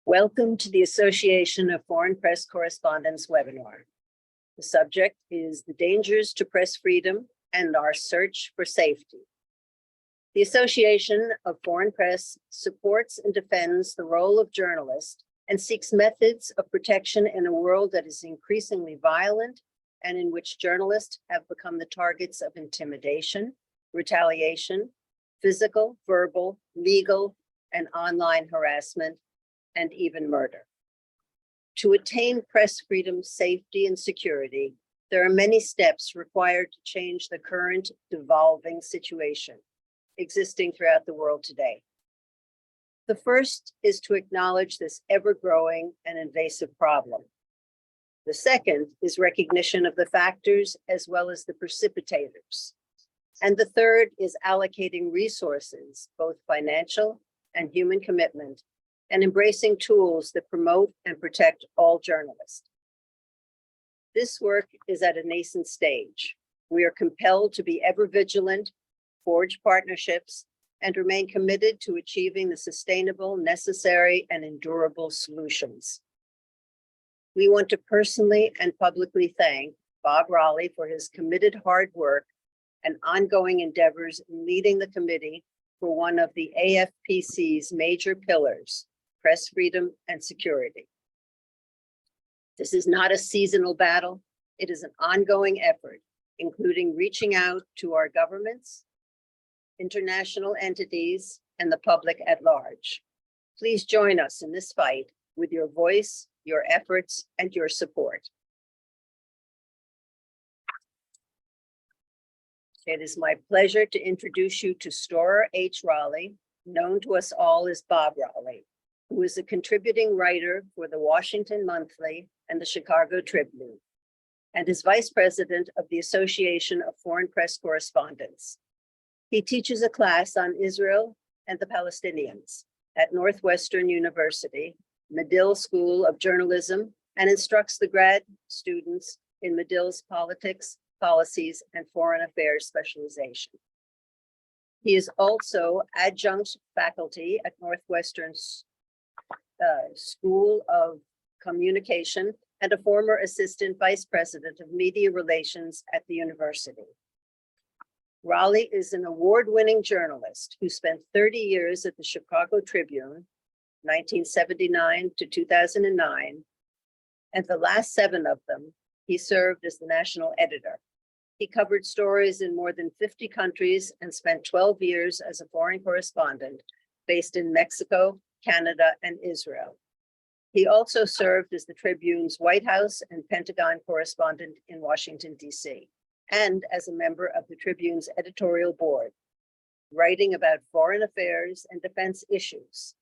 Welcome to the Association of Foreign Press Correspondents webinar. The subject is the dangers to press freedom and our search for safety. The Association of Foreign Press supports and defends the role of journalists and seeks methods of protection in a world that is increasingly violent and in which journalists have become the targets of intimidation, retaliation, physical, verbal, legal, and online harassment, and even murder. To attain press freedom, safety, and security, there are many steps required to change the current devolving situation existing throughout the world today. The first is to acknowledge this ever-growing and invasive problem. The second is recognition of the factors as well as the precipitators. And the third is allocating resources, both financial and human commitment, and embracing tools that promote and protect all journalists. This work is at a nascent stage. We are compelled to be ever vigilant, forge partnerships, and remain committed to achieving the sustainable, necessary, and endurable solutions. We want to personally and publicly thank Bob Raleigh for his committed hard work and ongoing endeavors in leading the committee for one of the AFPC's major pillars, press freedom and security. This is not a seasonal battle. It is an ongoing effort, including reaching out to our governments, international entities, and the public at large. Please join us in this fight with your voice, your efforts, and your support. It is my pleasure to introduce you to Storer H. Raleigh, known to us all as Bob Raleigh, who is a contributing writer for the Washington Monthly and the Chicago Tribune, and is vice president of the Association of Foreign Press Correspondents. He teaches a class on Israel and the Palestinians at Northwestern University, Medill School of Journalism, and instructs the grad students in Medill's politics, policies, and foreign affairs specialization. He is also adjunct faculty at Northwestern's School of Communication and a former assistant vice president of media relations at the university. Raleigh is an award-winning journalist who spent 30 years at the Chicago Tribune, 1979 to 2009, and the last 7 of them, he served as the national editor. He covered stories in more than 50 countries and spent 12 years as a foreign correspondent based in Mexico, Canada, and Israel. He also served as the Tribune's White House and Pentagon correspondent in Washington, D.C., and as a member of the Tribune's editorial board, writing about foreign affairs and defense issues.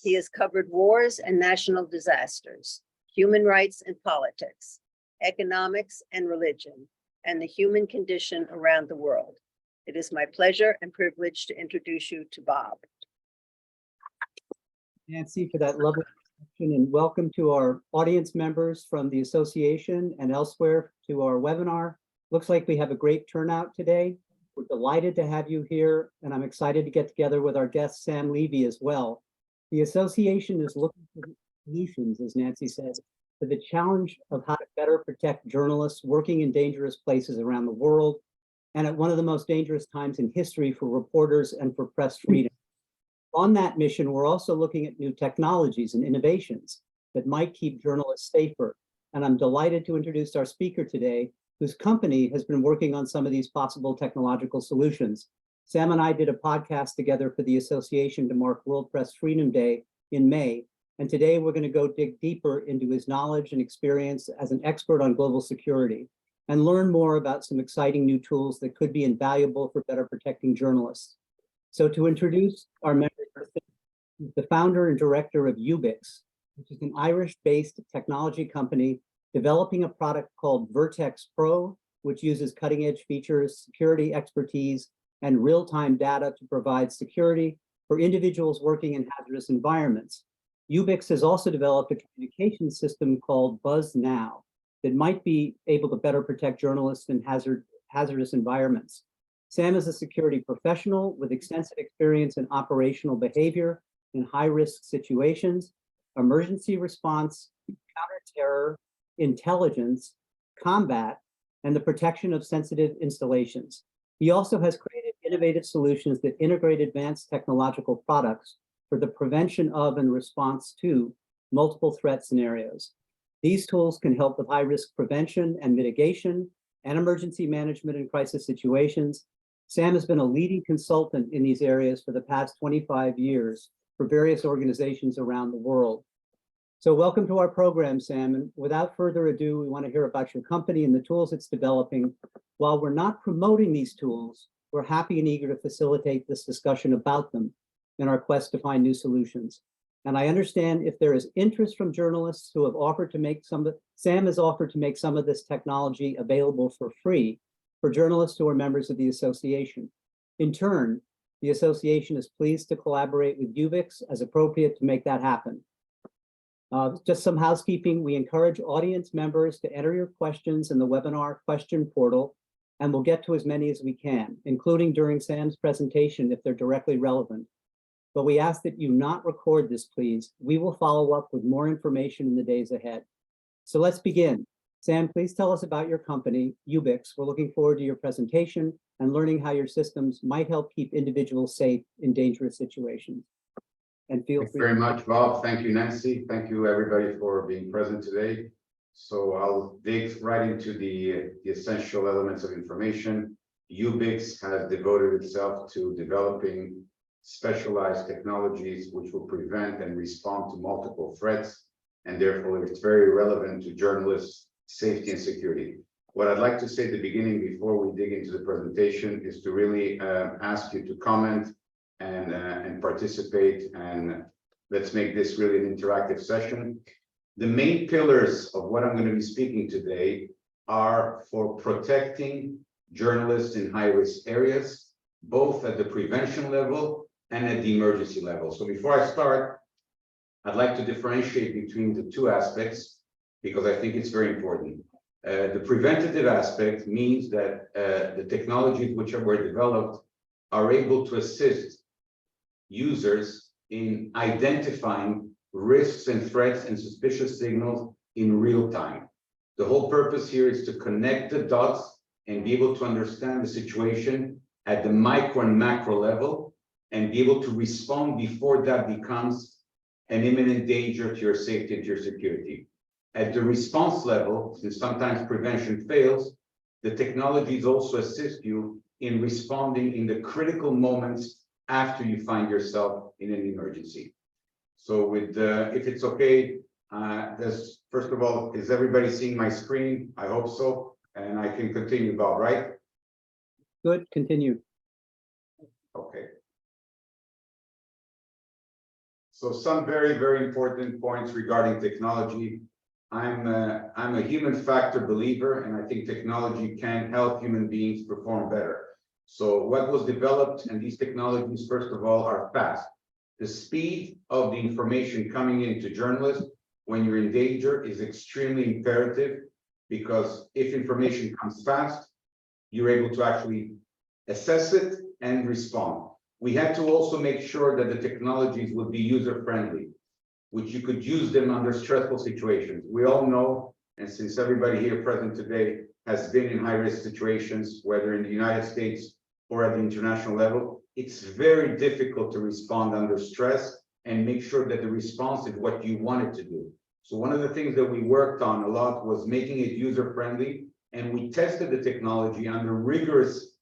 He has covered wars and national disasters, human rights and politics, economics and religion, and the human condition around the world. It is my pleasure and privilege to introduce you to Bob. Nancy, for that lovely introduction, and welcome to our audience members from the association and elsewhere to our webinar. Looks like we have a great turnout today. We're delighted to have you here, and I'm excited to get together with our guest, Sam Levy, as well. The association is looking for solutions, as Nancy said, to the challenge of how to better protect journalists working in dangerous places around the world, and at one of the most dangerous times in history for reporters and for press freedom. On that mission, we're also looking at new technologies and innovations that might keep journalists safer. And I'm delighted to introduce our speaker today, whose company has been working on some of these possible technological solutions. Sam and I did a podcast together for the association to mark World Press Freedom Day in May. And today we're going to go dig deeper into his knowledge and experience as an expert on global security and learn more about some exciting new tools that could be invaluable for better protecting journalists. So to introduce our member, the founder and director of Yubix, which is an Irish-based technology company developing a product called Vertex Pro, which uses cutting-edge features, security expertise, and real-time data to provide security for individuals working in hazardous environments. Yubix has also developed a communication system called BuzzNow that might be able to better protect journalists in hazardous environments. Sam is a security professional with extensive experience in operational behavior in high-risk situations. emergency response, counter-terror, intelligence, combat, and the protection of sensitive installations. He also has created innovative solutions that integrate advanced technological products for the prevention of and response to multiple threat scenarios. These tools can help with high-risk prevention and mitigation and emergency management in crisis situations. Sam has been a leading consultant in these areas for the past 25 years for various organizations around the world. So welcome to our program, Sam. And without further ado, we want to hear about your company and the tools it's developing. While we're not promoting these tools, we're happy and eager to facilitate this discussion about them in our quest to find new solutions. And I understand if there is interest from journalists who have offered to make Sam has offered to make some of this technology available for free for journalists who are members of the association. In turn, the association is pleased to collaborate with Yubix as appropriate to make that happen. Just some housekeeping. We encourage audience members to enter your questions in the webinar question portal, and we'll get to as many as we can, including during Sam's presentation if they're directly relevant. But we ask that you not record this, please. We will follow up with more information in the days ahead. So let's begin. Sam, please tell us about your company, Yubix. We're looking forward to your presentation and learning how your systems might help keep individuals safe in dangerous situations. And feel free. Thanks very much, Bob. Thank you, Nancy. Thank you, everybody, for being present today. So I'll dig right into the essential elements of information. Yubix has devoted itself to developing specialized technologies which will prevent and respond to multiple threats, and therefore it's very relevant to journalists' safety and security. What I'd like to say at the beginning before we dig into the presentation is to really ask you to comment and participate, and let's make this really an interactive session. The main pillars of what I'm going to be speaking today are for protecting journalists in high-risk areas, both at the prevention level and at the emergency level. So before I start, I'd like to differentiate between the two aspects because I think it's very important. The preventative aspect means that the technologies which were developed are able to assist users in identifying risks and threats and suspicious signals in real time. The whole purpose here is to connect the dots and be able to understand the situation at the micro and macro level and be able to respond before that becomes an imminent danger to your safety and to your security. At the response level, since sometimes prevention fails, the technologies also assist you in responding in the critical moments after you find yourself in an emergency. So with, if it's okay, first of all, is everybody seeing my screen? I hope so. And I can continue, Bob, right? Good, continue. Okay. So some very, very important points regarding technology. I'm a human factor believer, and I think technology can help human beings perform better. So what was developed, and these technologies, first of all, are fast. The speed of the information coming into journalists when you're in danger is extremely imperative, because if information comes fast, you're able to actually assess it and respond. We had to also make sure that the technologies would be user-friendly, which you could use them under stressful situations. We all know, and since everybody here present today has been in high-risk situations, whether in the United States or at the international level, it's very difficult to respond under stress and make sure that the response is what you want it to do. So one of the things that we worked on a lot was making it user-friendly, and we tested the technology under rigorous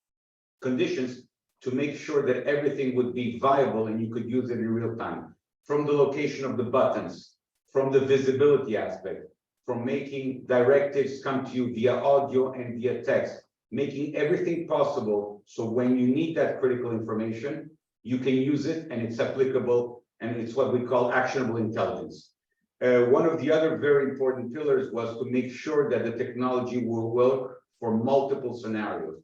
conditions to make sure that everything would be viable and you could use it in real time. From the location of the buttons, from the visibility aspect, from making directives come to you via audio and via text, making everything possible so when you need that critical information, you can use it and it's applicable, and it's what we call actionable intelligence. One of the other very important pillars was to make sure that the technology will work for multiple scenarios.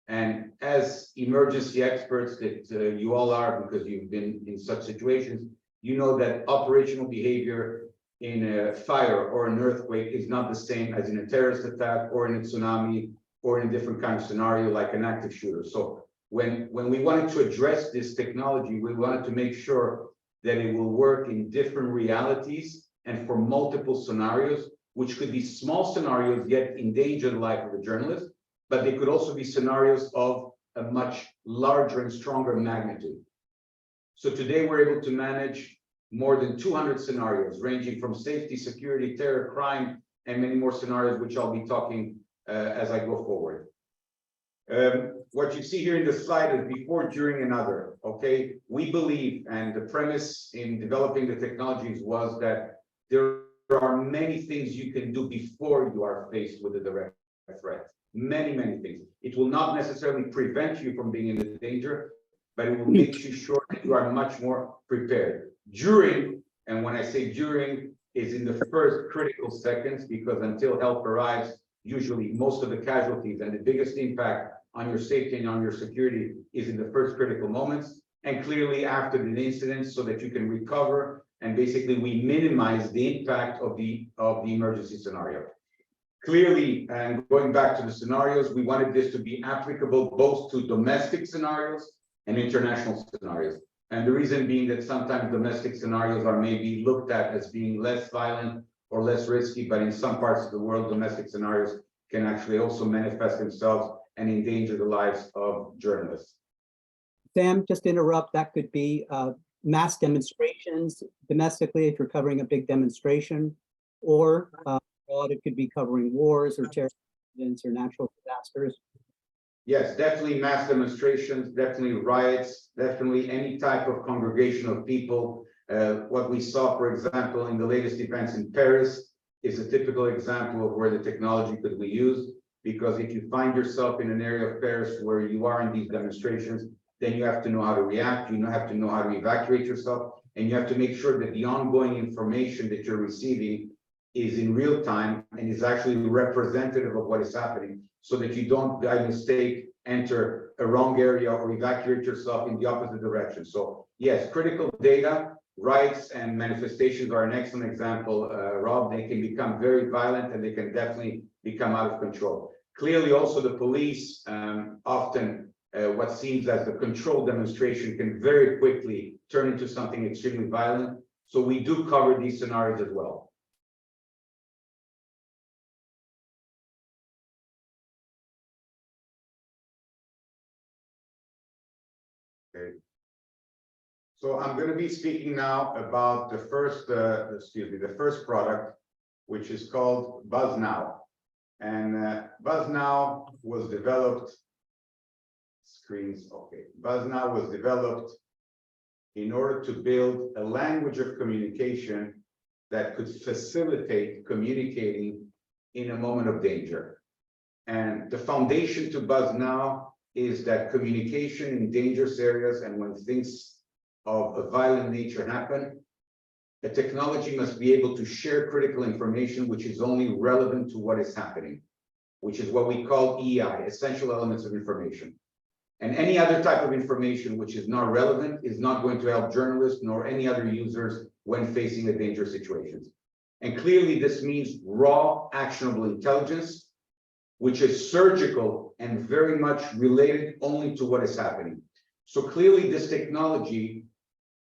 And as emergency experts that you all are, because you've been in such situations, you know that operational behavior in a fire or an earthquake is not the same as in a terrorist attack or in a tsunami or in a different kind of scenario like an active shooter. So when we wanted to address this technology, we wanted to make sure that it will work in different realities and for multiple scenarios, which could be small scenarios yet endanger the life of a journalist, but they could also be scenarios of a much larger and stronger magnitude. So today we're able to manage more than 200 scenarios, ranging from safety, security, terror, crime, and many more scenarios, which I'll be talking as I go forward. What you see here in the slide is before, during, and other. Okay, we believe, and the premise in developing the technologies was that there are many things you can do before you are faced with a direct threat. Many things. It will not necessarily prevent you from being in the danger, but it will make you sure that you are much more prepared. During, and when I say during, is in the first critical seconds, because until help arrives, usually most of the casualties and the biggest impact on your safety and on your security is in the first critical moments, and clearly after the incident, so that you can recover, and basically we minimize the impact of the emergency scenario. Clearly, and going back to the scenarios, we wanted this to be applicable both to domestic scenarios and international scenarios. And the reason being that sometimes domestic scenarios are maybe looked at as being less violent or less risky, but in some parts of the world, domestic scenarios can actually also manifest themselves and endanger the lives of journalists. Sam, just to interrupt, that could be mass demonstrations domestically if you're covering a big demonstration, or abroad it could be covering wars or terror incidents or natural disasters. Yes, definitely mass demonstrations, definitely riots, definitely any type of congregation of people. What we saw, for example, in the latest events in Paris is a typical example of where the technology could be used, because if you find yourself in an area of Paris where you are in these demonstrations, then you have to know how to react, you have to know how to evacuate yourself, and you have to make sure that the ongoing information that you're receiving is in real time and is actually representative of what is happening, so that you don't, by mistake, enter a wrong area or evacuate yourself in the opposite direction. So yes, critical data, riots and manifestations are an excellent example, Rob. They can become very violent and they can definitely become out of control. Clearly also the police, often what seems as a controlled demonstration can very quickly turn into something extremely violent. So we do cover these scenarios as well. Okay. So I'm going to be speaking now about the first, the first product, which is called BuzzNow. And BuzzNow was developed, BuzzNow was developed in order to build a language of communication that could facilitate communicating in a moment of danger. And the foundation to BuzzNow is that communication in dangerous areas and when things of a violent nature happen, the technology must be able to share critical information which is only relevant to what is happening, which is what we call EI, essential elements of information. And any other type of information which is not relevant is not going to help journalists nor any other users when facing a dangerous situations. And clearly this means raw, actionable intelligence, which is surgical and very much related only to what is happening. So clearly this technology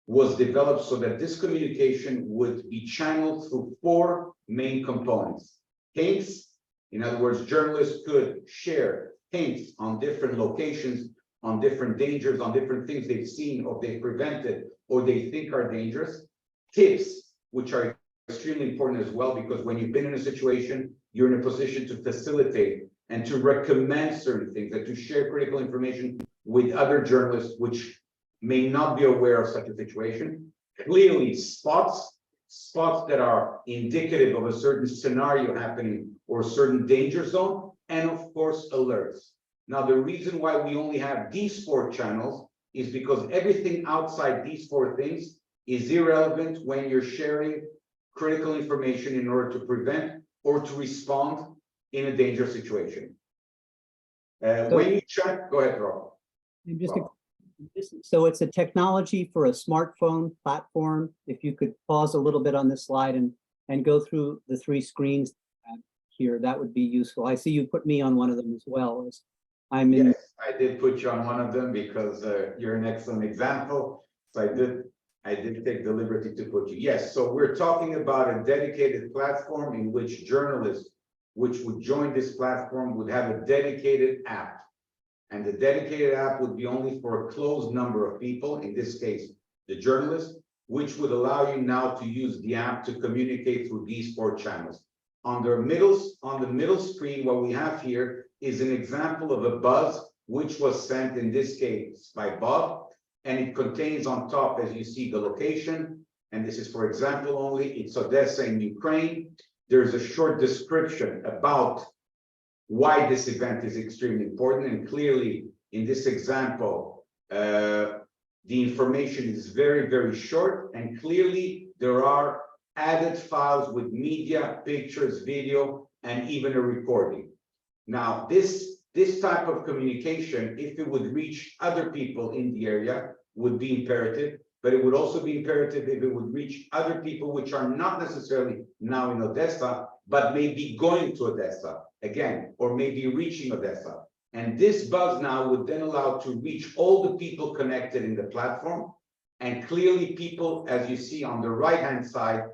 was developed so that this communication would be channeled through four main components. Hints, in other words, journalists could share hints on different locations, on different dangers, on different things they've seen or they've prevented or they think are dangerous. Tips, which are extremely important as well, because when you've been in a situation, you're in a position to facilitate and to recommend certain things and to share critical information with other journalists which may not be aware of such a situation. Clearly spots that are indicative of a certain scenario happening or a certain danger zone, and of course alerts. Now the reason why we only have these four channels is because everything outside these four things is irrelevant when you're sharing critical information in order to prevent or to respond in a dangerous situation. When you check, go ahead, Rob. So it's a technology for a smartphone platform. If you could pause a little bit on this slide and go through the three screens here, that would be useful. I see you put me on one of them as well. As I'm in. Yes, I did put you on one of them because you're an excellent example. So I did take the liberty to put you. Yes, so we're talking about a dedicated platform in which journalists which would join this platform would have a dedicated app. And the dedicated app would be only for a closed number of people, in this case, the journalists, which would allow you now to use the app to communicate through these 4 channels. On the middle screen, what we have here is an example of a buzz, which was sent in this case by Bob. And it contains on top, as you see, the location. And this is for example only, it's Odessa in Ukraine. There's a short description about why this event is extremely important. And clearly, in this example, the information is very, very short. And clearly, there are added files with media, pictures, video, and even a recording. Now, this type of communication, if it would reach other people in the area, would be imperative, but it would also be imperative if it would reach other people which are not necessarily now in Odessa, but may be going to Odessa again, or maybe reaching Odessa. And this buzz now would then allow to reach all the people connected in the platform. And clearly people, as you see on the right-hand side,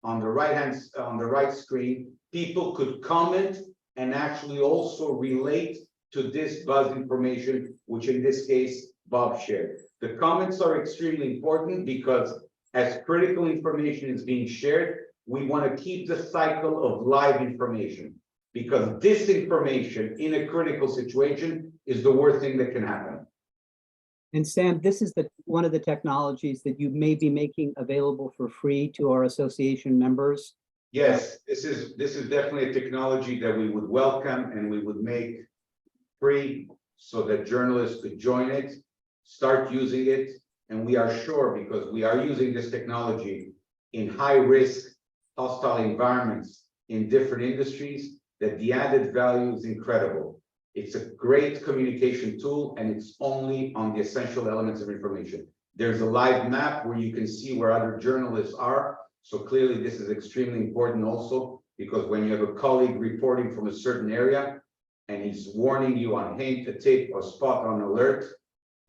on the right screen, people could comment and actually also relate to this buzz information, which in this case, Bob shared. The comments are extremely important because as critical information is being shared, we want to keep the cycle of live information, because disinformation in a critical situation is the worst thing that can happen. And Sam, this is one of the technologies that you may be making available for free to our association members. Yes, this is definitely a technology that we would welcome and we would make free so that journalists could join it, start using it. And we are sure, because we are using this technology in high risk, hostile environments in different industries, that the added value is incredible. It's a great communication tool, and it's only on the essential elements of information. There's a live map where you can see where other journalists are. So clearly this is extremely important also, because when you have a colleague reporting from a certain area and he's warning you on hint, a tip, or spot on alert,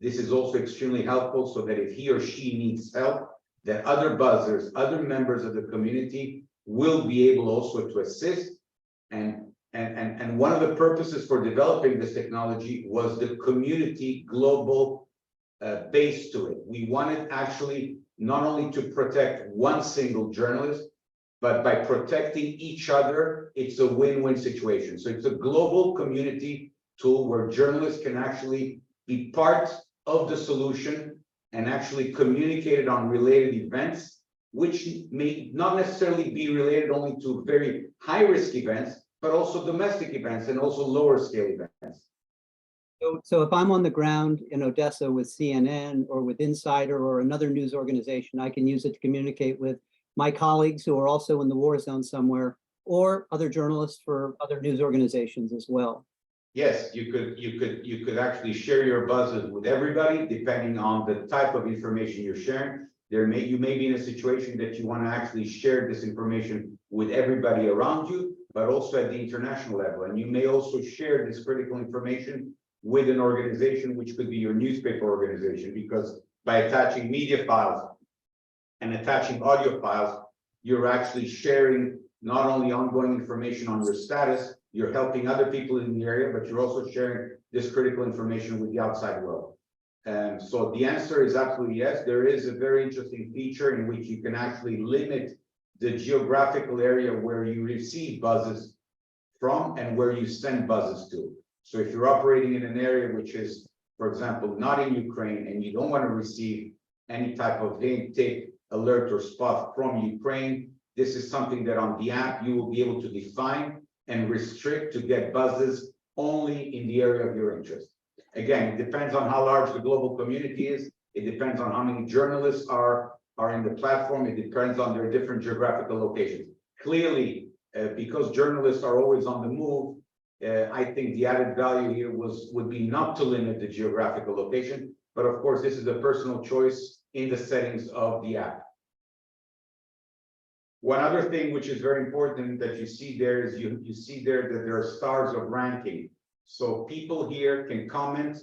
this is also extremely helpful, so that if he or she needs help, that other buzzers, other members of the community will be able also to assist. And one of the purposes for developing this technology was the community global base to it. We wanted actually not only to protect one single journalist, but by protecting each other, it's a win-win situation. So it's a global community tool where journalists can actually be part of the solution and actually communicate it on related events, which may not necessarily be related only to very high-risk events, but also domestic events and also lower scale events. So if I'm on the ground in Odessa with CNN or with Insider or another news organization, I can use it to communicate with my colleagues who are also in the war zone somewhere, or other journalists for other news organizations as well. Yes, you could actually share your buzzes with everybody, depending on the type of information you're sharing. You may be in a situation that you want to actually share this information with everybody around you, but also at the international level. And you may also share this critical information with an organization, which could be your newspaper organization, because by attaching media files and attaching audio files, you're actually sharing not only ongoing information on your status, you're helping other people in the area, but you're also sharing this critical information with the outside world. And so the answer is absolutely yes. There is a very interesting feature in which you can actually limit the geographical area where you receive buzzes from and where you send buzzes to. So if you're operating in an area which is, for example, not in Ukraine, and you don't want to receive any type of hint, tip, alert, or spot from Ukraine, this is something that on the app you will be able to define and restrict to get buzzes only in the area of your interest. Again, it depends on how large the global community is. It depends on how many journalists are in the platform. It depends on their different geographical locations. Clearly, because journalists are always on the move, I think the added value here would be not to limit the geographical location, but of course, this is a personal choice in the settings of the app. One other thing which is very important that you see there is you see there that there are stars of ranking. So people here can comment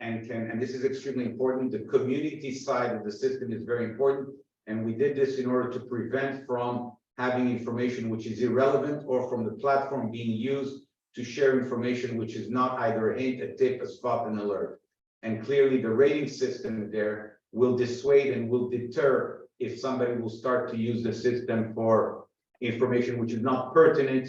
and this is extremely important. The community side of the system is very important. And we did this in order to prevent from having information which is irrelevant or from the platform being used to share information which is not either a hint, a tip, a spot, an alert. And clearly the rating system there will dissuade and will deter if somebody will start to use the system for information which is not pertinent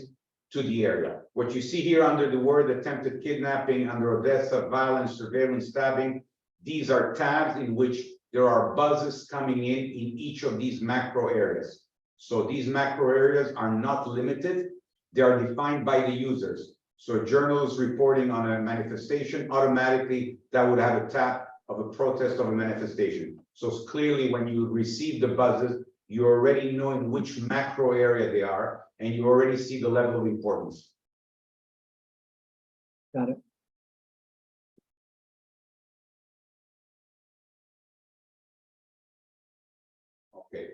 to the area. What you see here under the word attempted kidnapping, under Odessa, violence, surveillance, stabbing, these are tabs in which there are buzzes coming in each of these macro areas. So these macro areas are not limited. They are defined by the users. So a journalist reporting on a manifestation, automatically that would have a tab of a protest of a manifestation. So clearly when you receive the buzzes, you already know in which macro area they are, and you already see the level of importance. Got it. Okay.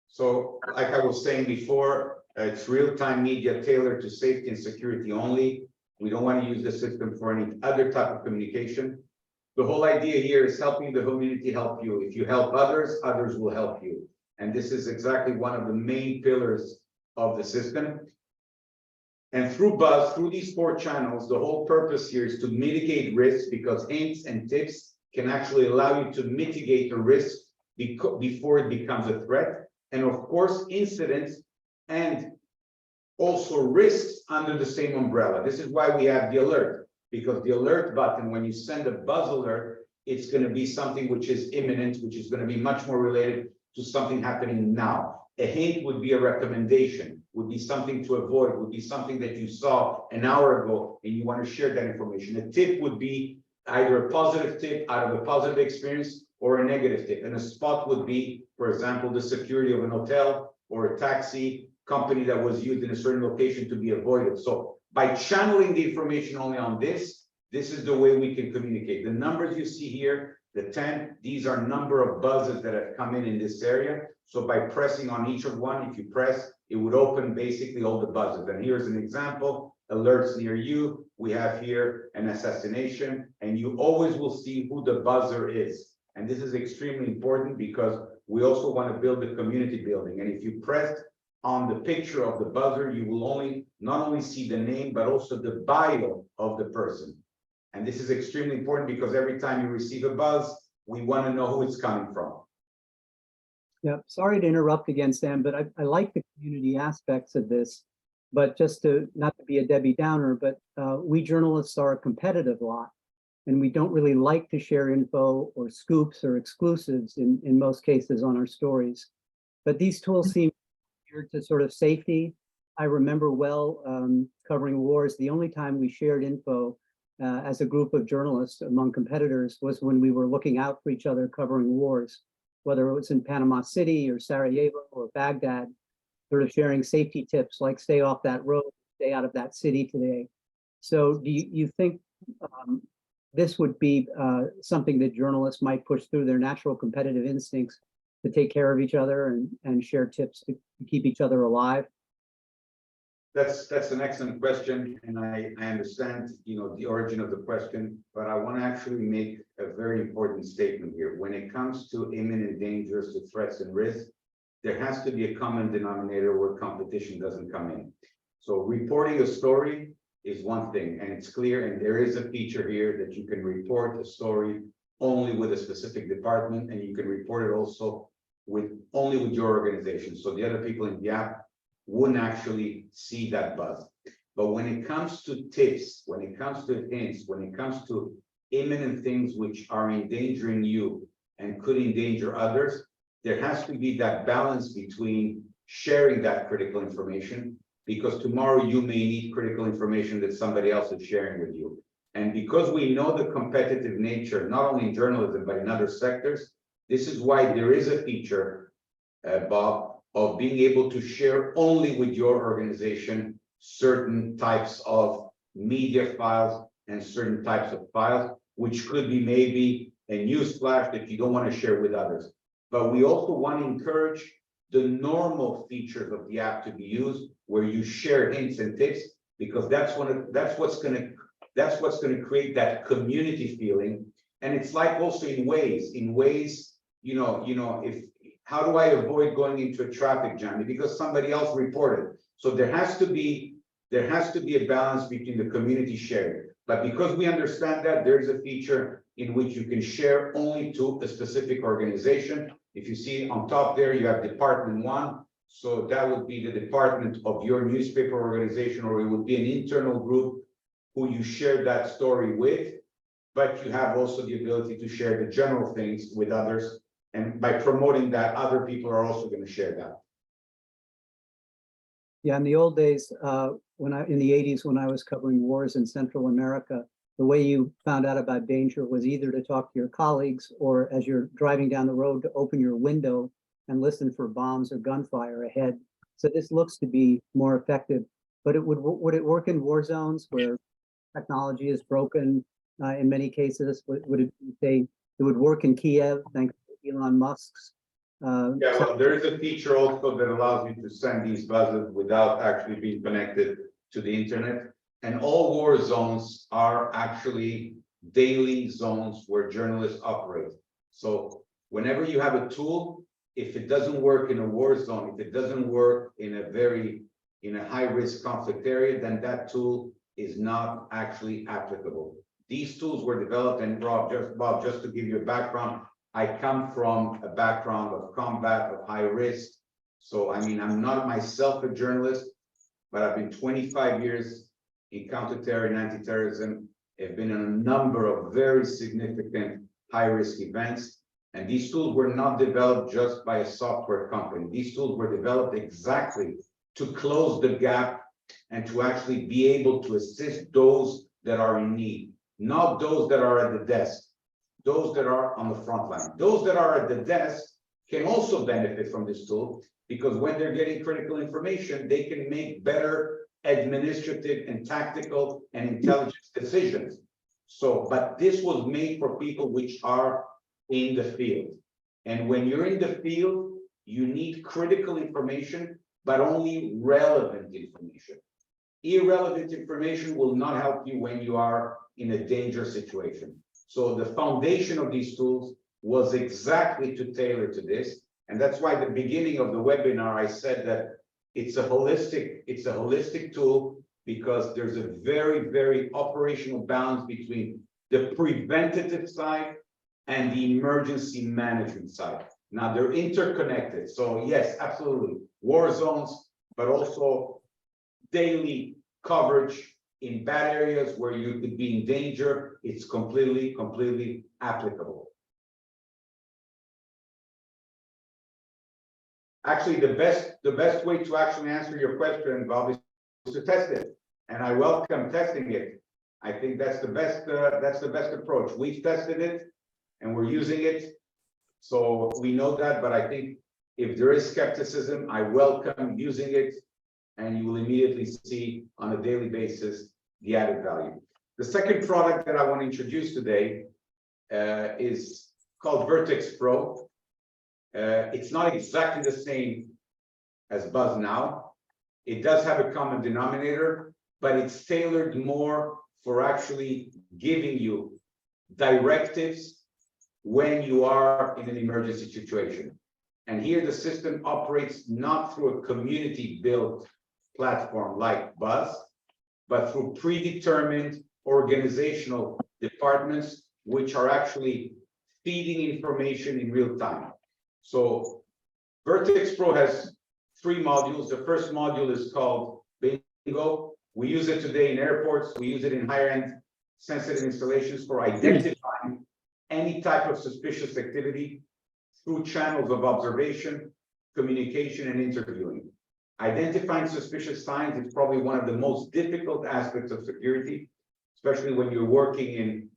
So like I was saying before, it's real-time media tailored to safety and security only. We don't want to use the system for any other type of communication. The whole idea here is helping the community help you. If you help others, others will help you. And this is exactly one of the main pillars of the system. And through Buzz, through these 4 channels, the whole purpose here is to mitigate risks, because hints and tips can actually allow you to mitigate the risk before it becomes a threat. And of course, incidents and also risks under the same umbrella. This is why we have the alert, because the alert button, when you send a buzz alert, it's going to be something which is imminent, which is going to be much more related to something happening now. A hint would be a recommendation, would be something to avoid, would be something that you saw an hour ago and you want to share that information. A tip would be either a positive tip out of a positive experience or a negative tip. And a spot would be, for example, the security of an hotel or a taxi company that was used in a certain location to be avoided. So by channeling the information only on this is the way we can communicate. The numbers you see here, the 10, these are number of buzzes that have come in this area. So by pressing on each of one, if you press, it would open basically all the buzzes. And here's an example, alerts near you. We have here an assassination, and you always will see who the buzzer is. And this is extremely important because we also want to build a community building. And if you press on the picture of the buzzer, you will not only see the name, but also the bio of the person. And this is extremely important because every time you receive a buzz, we want to know who it's coming from. Yeah, sorry to interrupt again, Sam, but I like the community aspects of this. But just to, not to be a Debbie Downer, but we journalists are a competitive lot, and we don't really like to share info or scoops or exclusives in most cases on our stories. But these tools seem geared to sort of safety. I remember well covering wars. The only time we shared info as a group of journalists among competitors was when we were looking out for each other covering wars, whether it was in Panama City or Sarajevo or Baghdad, sort of sharing safety tips like stay off that road, stay out of that city today. So do you think this would be something that journalists might push through their natural competitive instincts to take care of each other and share tips to keep each other alive? That's an excellent question, and I understand, the origin of the question, but I want to actually make a very important statement here. When it comes to imminent dangers, to threats and risks, there has to be a common denominator where competition doesn't come in. So reporting a story is one thing, and it's clear, and there is a feature here that you can report a story only with a specific department, and you can report it also only with your organization. So the other people in the app wouldn't actually see that buzz. But when it comes to tips, when it comes to hints, when it comes to imminent things which are endangering you and could endanger others, there has to be that balance between sharing that critical information, because tomorrow you may need critical information that somebody else is sharing with you. And because we know the competitive nature, not only in journalism, but in other sectors, this is why there is a feature, Bob, of being able to share only with your organization certain types of media files and certain types of files, which could be maybe a news flash that you don't want to share with others. But we also want to encourage the normal features of the app to be used, where you share hints and tips, because that's what's going to create that community feeling. And it's like also in ways, if how do I avoid going into a traffic jam? Because somebody else reported. So there has to be a balance between the community sharing. But because we understand that, there's a feature in which you can share only to a specific organization. If you see on top there, you have Department 1. So that would be the department of your newspaper organization, or it would be an internal group who you share that story with. But you have also the ability to share the general things with others. And by promoting that, other people are also going to share that. Yeah, in the old days, in the 80s, when I was covering wars in Central America, the way you found out about danger was either to talk to your colleagues, or as you're driving down the road, to open your window and listen for bombs or gunfire ahead. So this looks to be more effective. But would it work in war zones where technology is broken in many cases? Would it say it would work in Kiev thanks to Elon Musk's? Yeah, well, there is a feature also that allows you to send these buzzes without actually being connected to the internet. And all war zones are actually daily zones where journalists operate. So whenever you have a tool, if it doesn't work in a war zone, if it doesn't work in a high-risk conflict area, then that tool is not actually applicable. These tools were developed, and Bob, just to give you a background, I come from a background of combat, of high risk. So, I mean, I'm not myself a journalist, but I've been 25 years in counterterror and anti-terrorism. I've been in a number of very significant high-risk events. And these tools were not developed just by a software company. These tools were developed exactly to close the gap and to actually be able to assist those that are in need, not those that are at the desk, those that are on the front line. Those that are at the desk can also benefit from this tool, because when they're getting critical information, they can make better administrative and tactical and intelligence decisions. So, but this was made for people which are in the field. And when you're in the field, you need critical information, but only relevant information. Irrelevant information will not help you when you are in a dangerous situation. So the foundation of these tools was exactly to tailor to this. And that's why at the beginning of the webinar, I said that it's a holistic tool, because there's a very, very operational balance between the preventative side and the emergency management side. Now they're interconnected. So yes, absolutely. War zones, but also daily coverage in bad areas where you could be in danger. It's completely applicable. Actually, the best way to actually answer your question, Bob, is to test it. And I welcome testing it. I think that's the best approach. We've tested it and we're using it. So we know that, but I think if there is skepticism, I welcome using it, and you will immediately see on a daily basis the added value. The second product that I want to introduce today is called Vertex Pro. It's not exactly the same as Buzz Now. It does have a common denominator, but it's tailored more for actually giving you directives when you are in an emergency situation. And here the system operates not through a community-built platform like Buzz, but through predetermined organizational departments, which are actually feeding information in real time. So Vertex Pro has 3 modules. The first module is called Bingo. We use it today in airports. We use it in higher-end sensitive installations for identifying any type of suspicious activity through channels of observation, communication, and interviewing. Identifying suspicious signs is probably one of the most difficult aspects of security, especially when you're working in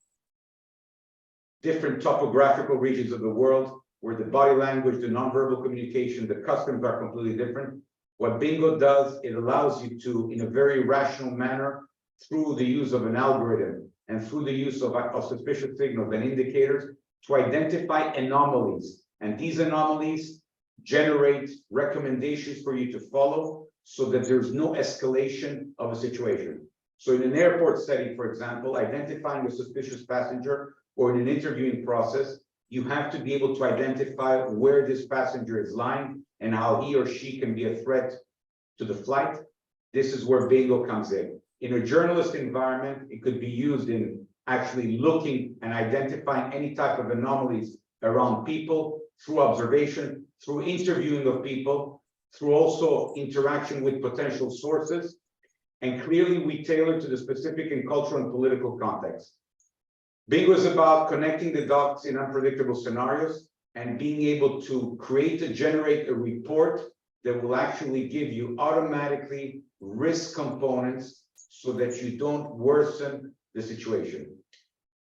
different topographical regions of the world, where the body language, the nonverbal communication, the customs are completely different. What Bingo does, it allows you to, in a very rational manner, through the use of an algorithm and through the use of suspicious signals and indicators, to identify anomalies. And these anomalies generate recommendations for you to follow, so that there's no escalation of a situation. So in an airport setting, for example, identifying a suspicious passenger, or in an interviewing process, you have to be able to identify where this passenger is lying and how he or she can be a threat to the flight. This is where bingo comes in. In a journalist environment, it could be used in actually looking and identifying any type of anomalies around people through observation, through interviewing of people, through also interaction with potential sources. And clearly we tailor to the specific and cultural and political context. Bingo is about connecting the dots in unpredictable scenarios and being able to generate a report that will actually give you automatically risk components so that you don't worsen the situation.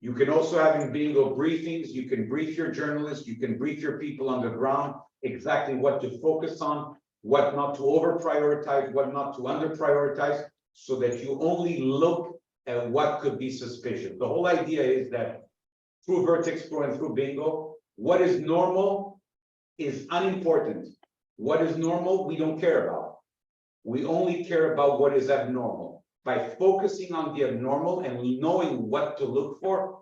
You can also have in bingo briefings, you can brief your journalists, you can brief your people on the ground, exactly what to focus on, what not to over prioritize, what not to under prioritize, so that you only look at what could be suspicious. The whole idea is that through Vertex Pro and through bingo, what is normal is unimportant. What is normal, we don't care about. We only care about what is abnormal. By focusing on the abnormal and knowing what to look for,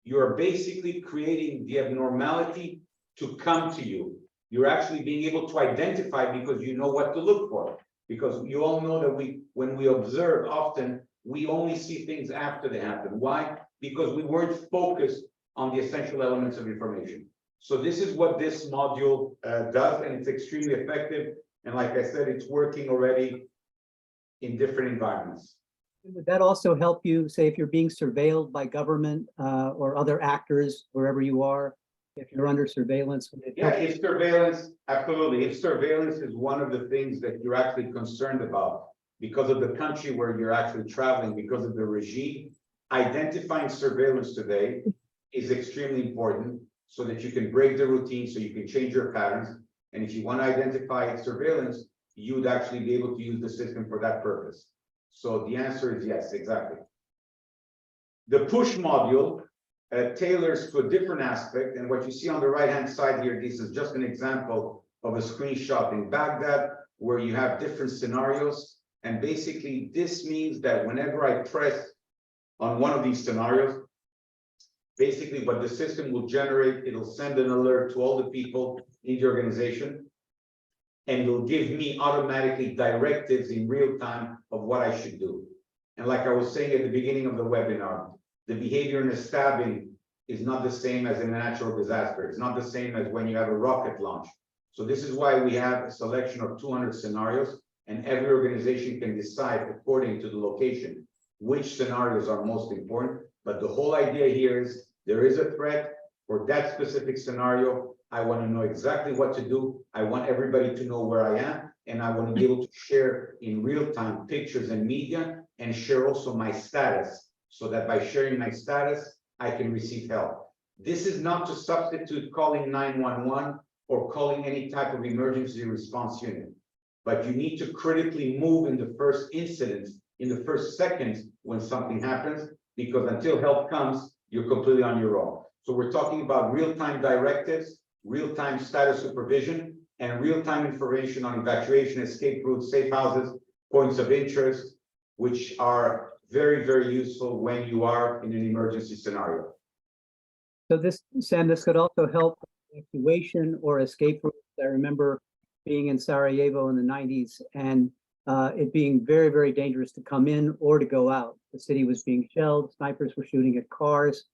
you're basically creating the abnormality to come to you. You're actually being able to identify because you know what to look for. Because you all know that when we observe often, we only see things after they happen. Why? Because we weren't focused on the essential elements of information. So this is what this module does, and it's extremely effective. And like I said, it's working already in different environments. Would that also help you, say, if you're being surveilled by government or other actors, wherever you are, if you're under surveillance? Yeah, if surveillance, absolutely. If surveillance is one of the things that you're actually concerned about because of the country where you're actually traveling, because of the regime, identifying surveillance today is extremely important so that you can break the routine, so you can change your patterns. And if you want to identify surveillance, you would actually be able to use the system for that purpose. So the answer is yes, exactly. The push module tailors to a different aspect. And what you see on the right-hand side here, this is just an example of a screenshot in Baghdad where you have different scenarios. And basically, this means that whenever I press on one of these scenarios, basically what the system will generate, it'll send an alert to all the people in the organization, and it'll give me automatically directives in real time of what I should do. And like I was saying at the beginning of the webinar, the behavior in a stabbing is not the same as in a natural disaster. It's not the same as when you have a rocket launch. So this is why we have a selection of 200 scenarios, and every organization can decide according to the location which scenarios are most important. But the whole idea here is there is a threat for that specific scenario. I want to know exactly what to do. I want everybody to know where I am, and I want to be able to share in real time pictures and media, and share also my status, so that by sharing my status, I can receive help. This is not to substitute calling 911 or calling any type of emergency response unit, but you need to critically move in the first incident, in the first seconds when something happens, because until help comes, you're completely on your own. So we're talking about real-time directives, real-time status supervision, and real-time information on evacuation, escape routes, safe houses, points of interest, which are very, very useful when you are in an emergency scenario. So this, Sam, this could also help evacuation or escape routes. I remember being in Sarajevo in the 90s and it being very, very dangerous to come in or to go out. The city was being shelled, snipers were shooting at cars.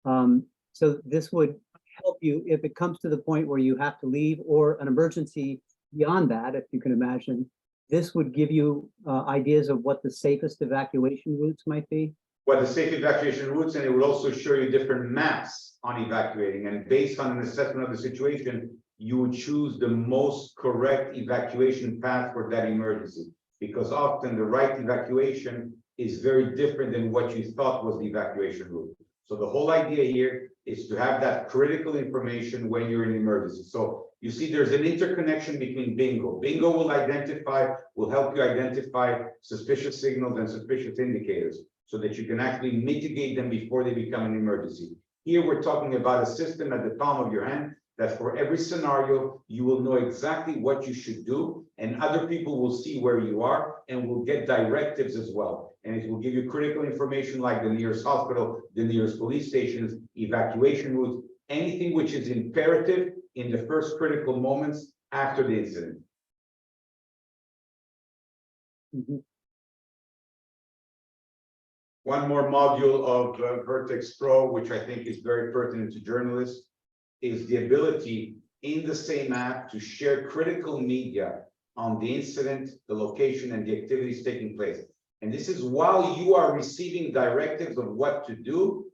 So this would help you if it comes to the point where you have to leave, or an emergency beyond that, if you can imagine. This would give you ideas of what the safest evacuation routes might be? What the safe evacuation routes, and it will also show you different maps on evacuating. And based on an assessment of the situation, you would choose the most correct evacuation path for that emergency. Because often the right evacuation is very different than what you thought was the evacuation route. So the whole idea here is to have that critical information when you're in emergency. So you see there's an interconnection between bingo. Bingo will help you identify suspicious signals and suspicious indicators so that you can actually mitigate them before they become an emergency. Here we're talking about a system at the palm of your hand that for every scenario, you will know exactly what you should do, and other people will see where you are and will get directives as well. And it will give you critical information like the nearest hospital, the nearest police stations, evacuation routes, anything which is imperative in the first critical moments after the incident. Mhm. One more module of Vertex Pro, which I think is very pertinent to journalists, is the ability in the same app to share critical media on the incident, the location, and the activities taking place. And this is while you are receiving directives of what to do,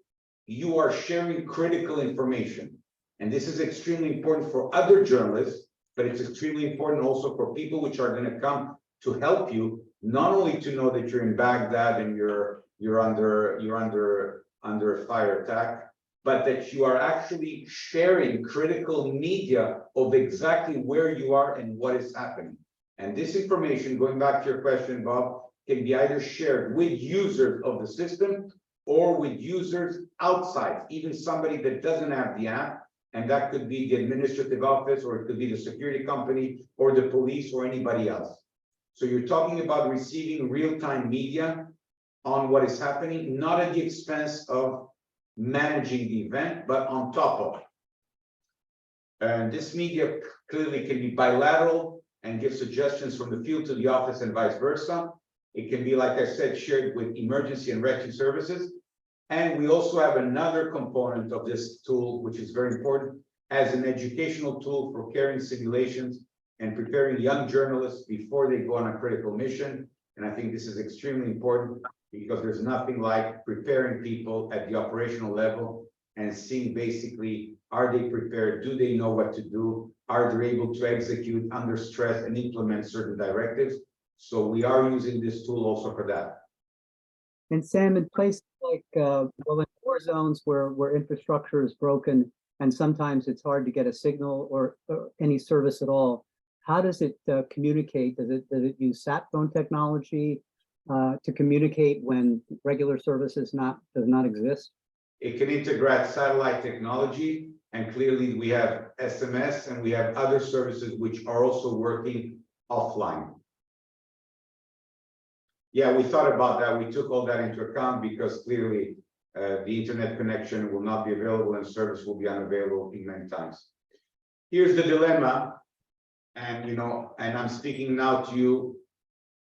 you are sharing critical information. And this is extremely important for other journalists, but it's extremely important also for people which are going to come to help you, not only to know that you're in Baghdad and you're under a fire attack, but that you are actually sharing critical media of exactly where you are and what is happening. And this information, going back to your question, Bob, can be either shared with users of the system or with users outside, even somebody that doesn't have the app. And that could be the administrative office, or it could be the security company, or the police, or anybody else. So you're talking about receiving real-time media on what is happening, not at the expense of managing the event, but on top of it. And this media clearly can be bilateral and give suggestions from the field to the office and vice versa. It can be, like I said, shared with emergency and rescue services. And we also have another component of this tool, which is very important, as an educational tool for carrying simulations and preparing young journalists before they go on a critical mission. And I think this is extremely important because there's nothing like preparing people at the operational level and seeing basically, are they prepared? Do they know what to do? Are they able to execute under stress and implement certain directives? So we are using this tool also for that. And Sam, in places like, well, in war zones where infrastructure is broken and sometimes it's hard to get a signal or any service at all, how does it communicate? Does it use sat phone technology to communicate when regular service does not exist? It can integrate satellite technology, and clearly we have SMS and we have other services which are also working offline. Yeah, we thought about that. We took all that into account because clearly the internet connection will not be available and service will be unavailable in many times. Here's the dilemma, and I'm speaking now to you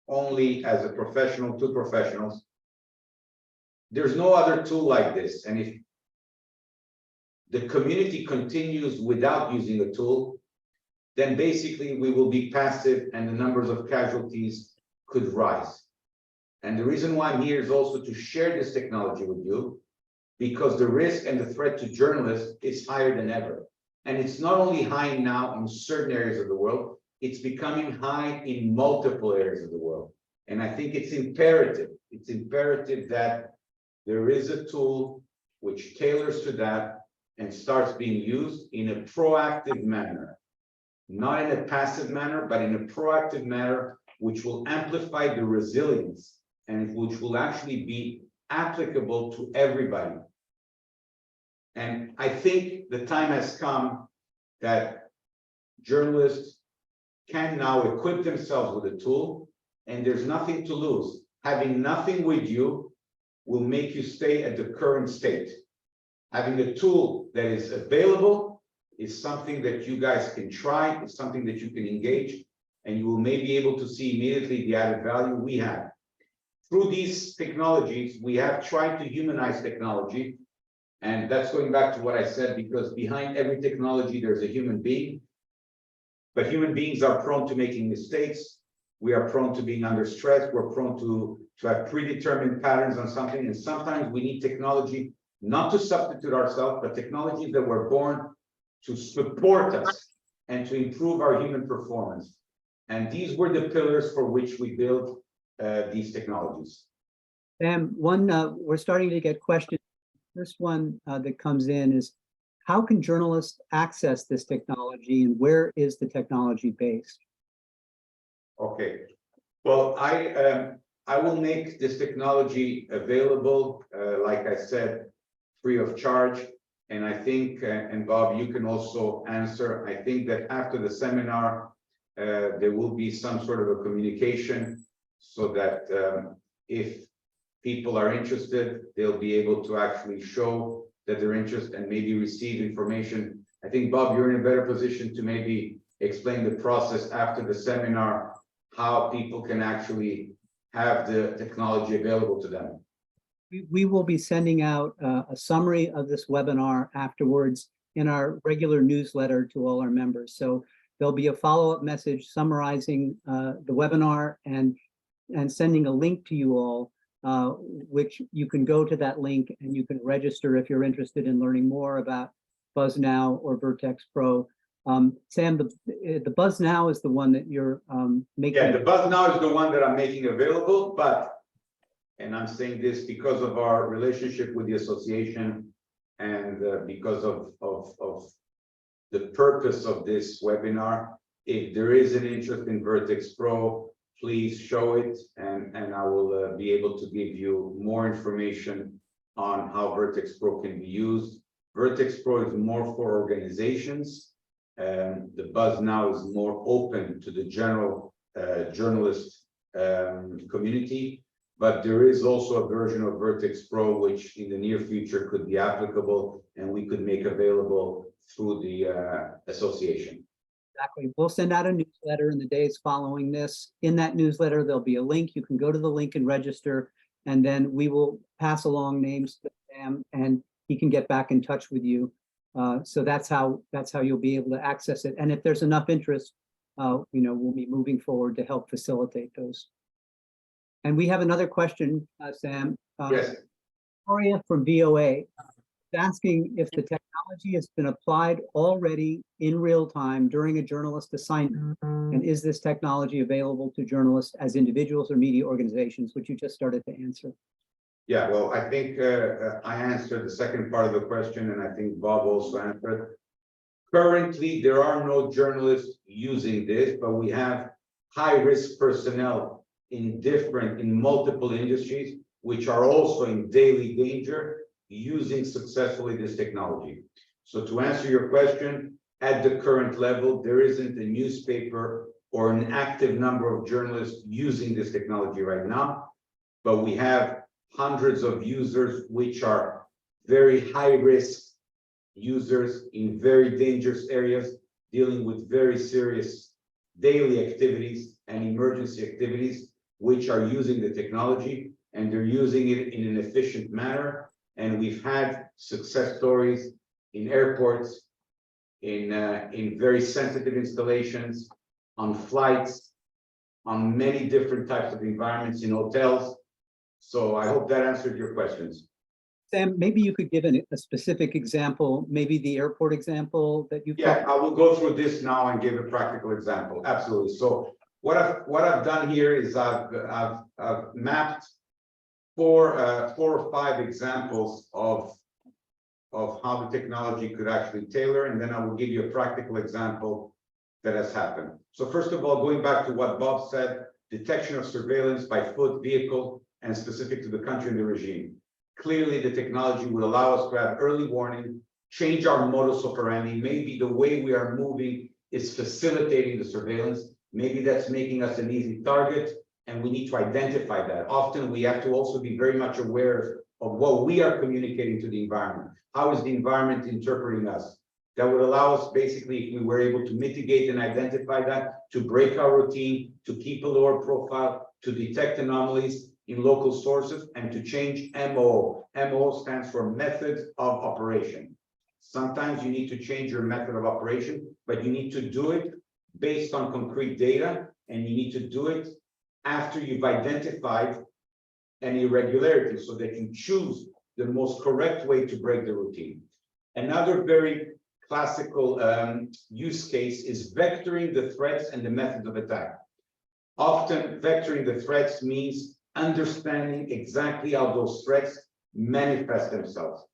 only as a professional, to professionals. There's no other tool like this, and if the community continues without using a tool, then basically we will be passive and the numbers of casualties could rise. And the reason why I'm here is also to share this technology with you, because the risk and the threat to journalists is higher than ever. And it's not only high now in certain areas of the world, it's becoming high in multiple areas of the world. And I think it's imperative that there is a tool which tailors to that and starts being used in a proactive manner, not in a passive manner, but in a proactive manner, which will amplify the resilience and which will actually be applicable to everybody. And I think the time has come that journalists can now equip themselves with a tool, and there's nothing to lose. Having nothing with you will make you stay at the current state. Having a tool that is available is something that you guys can try, it's something that you can engage, and you will maybe be able to see immediately the added value we have. Through these technologies, we have tried to humanize technology, and that's going back to what I said, because behind every technology, there's a human being. But human beings are prone to making mistakes. We are prone to being under stress. We're prone to have predetermined patterns on something. And sometimes we need technology, not to substitute ourselves, but technologies that were born to support us and to improve our human performance. And these were the pillars for which we built these technologies. Sam, we're starting to get questions. First one that comes in is, how can journalists access this technology and where is the technology based? Okay, well, I will make this technology available, like I said, free of charge. And I think, and Bob, you can also answer, I think that after the seminar, there will be some sort of a communication so that if people are interested, they'll be able to actually show that they're interested and maybe receive information. I think, Bob, you're in a better position to maybe explain the process after the seminar, how people can actually have the technology available to them. We will be sending out a summary of this webinar afterwards in our regular newsletter to all our members. So there'll be a follow-up message summarizing the webinar and sending a link to you all, which you can go to that link and you can register if you're interested in learning more about BuzzNow or Vertex Pro. Sam, the BuzzNow is the one that you're making. Yeah, the BuzzNow is the one that I'm making available, but, and I'm saying this because of our relationship with the association and because of the purpose of this webinar. If there is an interest in Vertex Pro, please show it, and I will be able to give you more information on how Vertex Pro can be used. Vertex Pro is more for organizations. The BuzzNow is more open to the general journalist community, but there is also a version of Vertex Pro which in the near future could be applicable and we could make available through the association. Exactly. We'll send out a newsletter in the days following this. In that newsletter, there'll be a link. You can go to the link and register, and then we will pass along names to Sam and he can get back in touch with you. So that's how you'll be able to access it. And if there's enough interest, we'll be moving forward to help facilitate those. And we have another question, Sam. Yes. Victoria from VOA is asking if the technology has been applied already in real time during a journalist assignment. And is this technology available to journalists as individuals or media organizations, which you just started to answer? Yeah, well, I think I answered the second part of the question, and I think Bob also answered. Currently, there are no journalists using this, but we have high-risk personnel in multiple industries, which are also in daily danger, using successfully this technology. So to answer your question, at the current level, there isn't a newspaper or an active number of journalists using this technology right now, but we have hundreds of users which are very high risk users in very dangerous areas, dealing with very serious daily activities and emergency activities, which are using the technology, and they're using it in an efficient manner. And we've had success stories in airports, in very sensitive installations, on flights, on many different types of environments, in hotels. So I hope that answered your questions. Sam, maybe you could give a specific example, maybe the airport example that you. Yeah, I will go through this now and give a practical example. Absolutely. So what I've done here is I've mapped four or five examples of how the technology could actually tailor, and then I will give you a practical example that has happened. So first of all, going back to what Bob said, detection of surveillance by foot, vehicle, and specific to the country and the regime. Clearly, the technology would allow us to have early warning, change our modus operandi. Maybe the way we are moving is facilitating the surveillance. Maybe that's making us an easy target, and we need to identify that. Often we have to also be very much aware of what we are communicating to the environment. How is the environment interpreting us? That would allow us, basically, if we were able to mitigate and identify that, to break our routine, to keep a lower profile, to detect anomalies in local sources, and to change MO. MO stands for method of operation. Sometimes you need to change your method of operation, but you need to do it based on concrete data, and you need to do it after you've identified an irregularity so that you choose the most correct way to break the routine. Another very classical use case is vectoring the threats and the methods of attack. Often vectoring the threats means understanding exactly how those threats manifest themselves.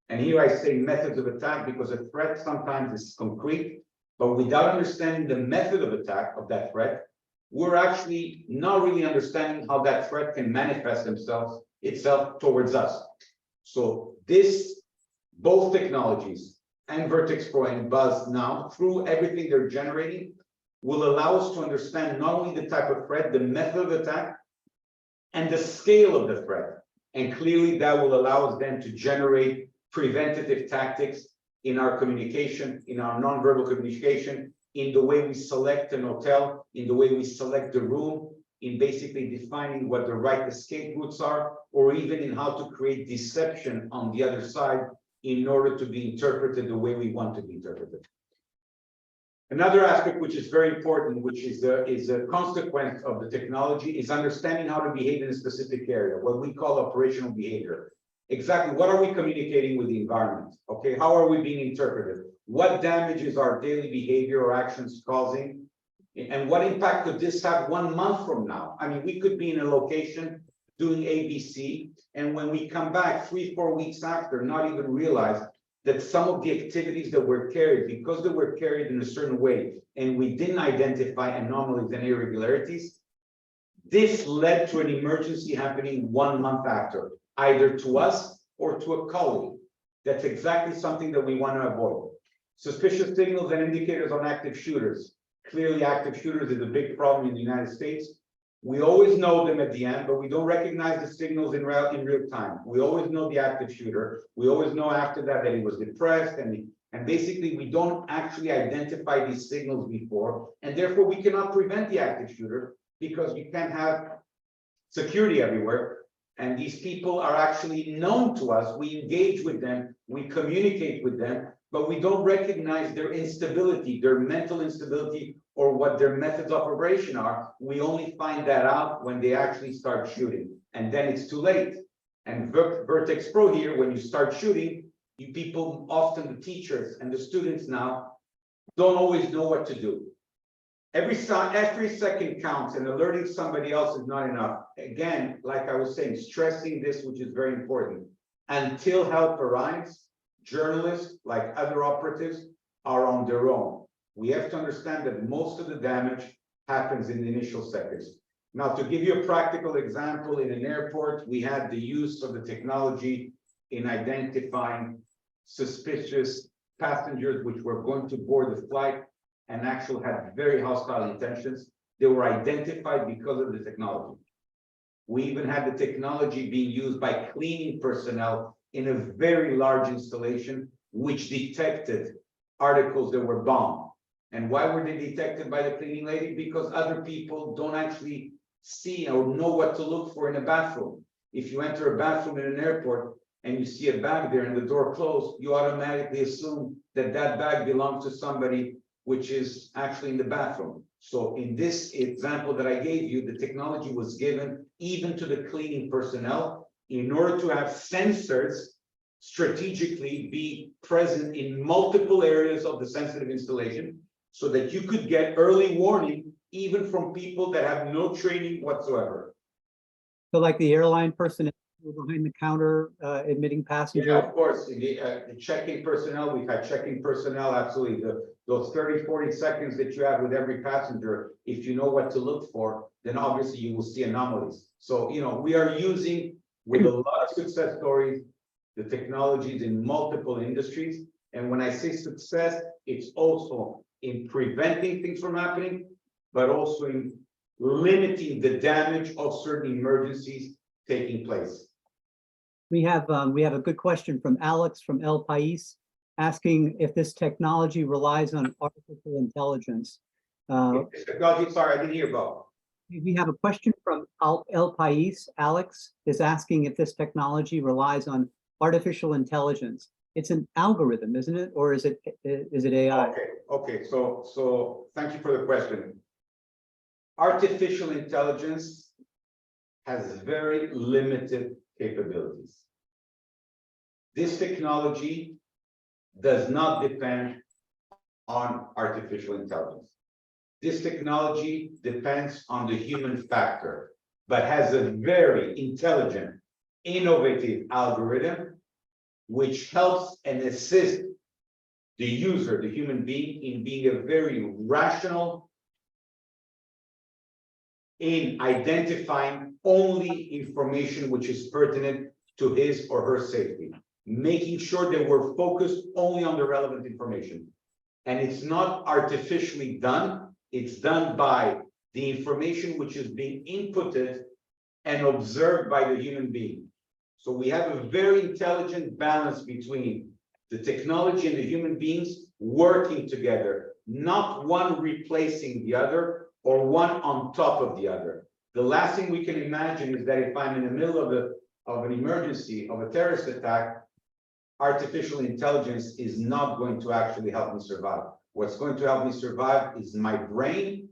And here I say methods of attack because a threat sometimes is concrete, but without understanding the method of attack of that threat, we're actually not really understanding how that threat can manifest itself towards us. So both technologies, and Vertex Pro and BuzzNow, through everything they're generating, will allow us to understand not only the type of threat, the method of attack, and the scale of the threat. And clearly that will allow us then to generate preventative tactics in our communication, in our nonverbal communication, in the way we select an hotel, in the way we select the room, in basically defining what the right escape routes are, or even in how to create deception on the other side in order to be interpreted the way we want to be interpreted. Another aspect which is very important, which is a consequence of the technology, is understanding how to behave in a specific area, what we call operational behavior. Exactly what are we communicating with the environment? Okay, how are we being interpreted? What damage is our daily behavior or actions causing? And what impact could this have 1 month from now? I mean, we could be in a location doing ABC, and when we come back 3-4 weeks after, not even realize that some of the activities that were carried, because they were carried in a certain way, and we didn't identify anomalies and irregularities, this led to an emergency happening 1 month after, either to us or to a colleague. That's exactly something that we want to avoid. Suspicious signals and indicators on active shooters. Clearly, active shooters is a big problem in the United States. We always know them at the end, but we don't recognize the signals in real time. We always know the active shooter. We always know after that he was depressed, and basically we don't actually identify these signals before, and therefore we cannot prevent the active shooter because you can't have security everywhere. And these people are actually known to us. We engage with them, we communicate with them, but we don't recognize their instability, their mental instability, or what their methods of operation are. We only find that out when they actually start shooting, and then it's too late. And Vertex Pro here, when you start shooting, you people, often the teachers and the students now, don't always know what to do. Every second counts, and alerting somebody else is not enough. Again, like I was saying, stressing this, which is very important. Until help arrives, journalists, like other operatives, are on their own. We have to understand that most of the damage happens in the initial seconds. Now, to give you a practical example, in an airport, we had the use of the technology in identifying suspicious passengers which were going to board the flight and actually had very hostile intentions. They were identified because of the technology. We even had the technology being used by cleaning personnel in a very large installation, which detected articles that were bombed. And why were they detected by the cleaning lady? Because other people don't actually see or know what to look for in a bathroom. If you enter a bathroom in an airport and you see a bag there and the door closed, you automatically assume that that bag belongs to somebody which is actually in the bathroom. So in this example that I gave you, the technology was given even to the cleaning personnel in order to have sensors strategically be present in multiple areas of the sensitive installation, so that you could get early warning even from people that have no training whatsoever. So like the airline personnel behind the counter admitting passengers? Yeah, of course, the check-in personnel, we've had check-in personnel, absolutely. Those 30-40 seconds that you have with every passenger, if you know what to look for, then obviously you will see anomalies. So, you know, we are using, with a lot of success stories, the technologies in multiple industries. And when I say success, it's also in preventing things from happening, but also in limiting the damage of certain emergencies taking place. We have a good question from Alex from El País, asking if this technology relies on artificial intelligence. Technology, sorry, I didn't hear about. We have a question from El País. Alex is asking if this technology relies on artificial intelligence. It's an algorithm, isn't it? Or is it AI? Okay. So thank you for the question. Artificial intelligence has very limited capabilities. This technology does not depend on artificial intelligence. This technology depends on the human factor, but has a very intelligent, innovative algorithm which helps and assists the user, the human being, in being a very rational, in identifying only information which is pertinent to his or her safety, making sure that we're focused only on the relevant information. And it's not artificially done, it's done by the information which is being inputted and observed by the human being. So we have a very intelligent balance between the technology and the human beings working together, not one replacing the other or one on top of the other. The last thing we can imagine is that if I'm in the middle of an emergency, of a terrorist attack, artificial intelligence is not going to actually help me survive. What's going to help me survive is my brain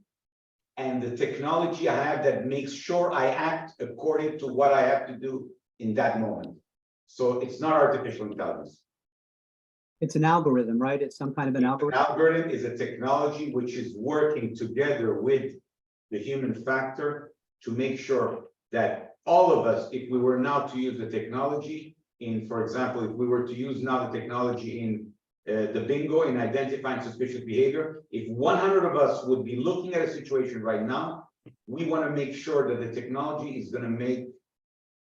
and the technology I have that makes sure I act according to what I have to do in that moment. So it's not artificial intelligence. It's an algorithm, right? It's some kind of an An algorithm. algorithm is a technology which is working together with the human factor to make sure that all of us, if we were now to use the technology in, for example, if we were to use now the technology in the bingo in identifying suspicious behavior, if 100 of us would be looking at a situation right now, we want to make sure that the technology is going to make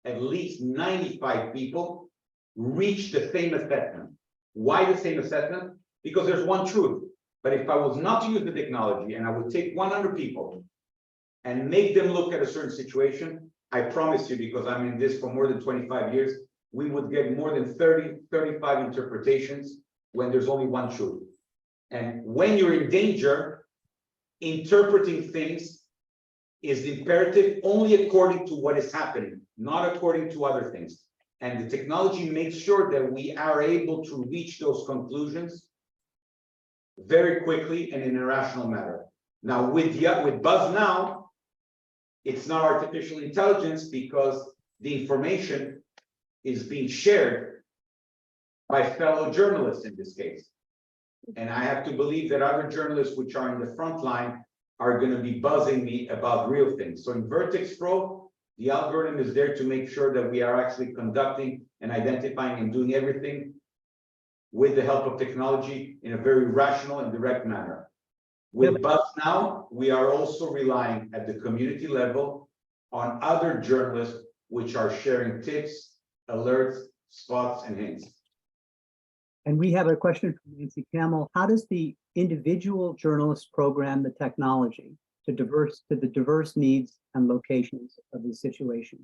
at least 95 people reach the same assessment. Why the same assessment? Because there's one truth. But if I was not to use the technology and I would take 100 people and make them look at a certain situation, I promise you, because I'm in this for more than 25 years, we would get more than 35 interpretations when there's only one truth. And when you're in danger, interpreting things is imperative only according to what is happening, not according to other things. And the technology makes sure that we are able to reach those conclusions very quickly and in a rational manner. Now, with Buzz now, it's not artificial intelligence because the information is being shared by fellow journalists in this case. And I have to believe that other journalists which are in the front line are going to be buzzing me about real things. So in Vertex Pro, the algorithm is there to make sure that we are actually conducting and identifying and doing everything with the help of technology in a very rational and direct manner. With Buzz now, we are also relying at the community level on other journalists which are sharing tips, alerts, spots, and hints. And we have a question from Nancy Camel. How does the individual journalist program the technology to the diverse needs and locations of the situation?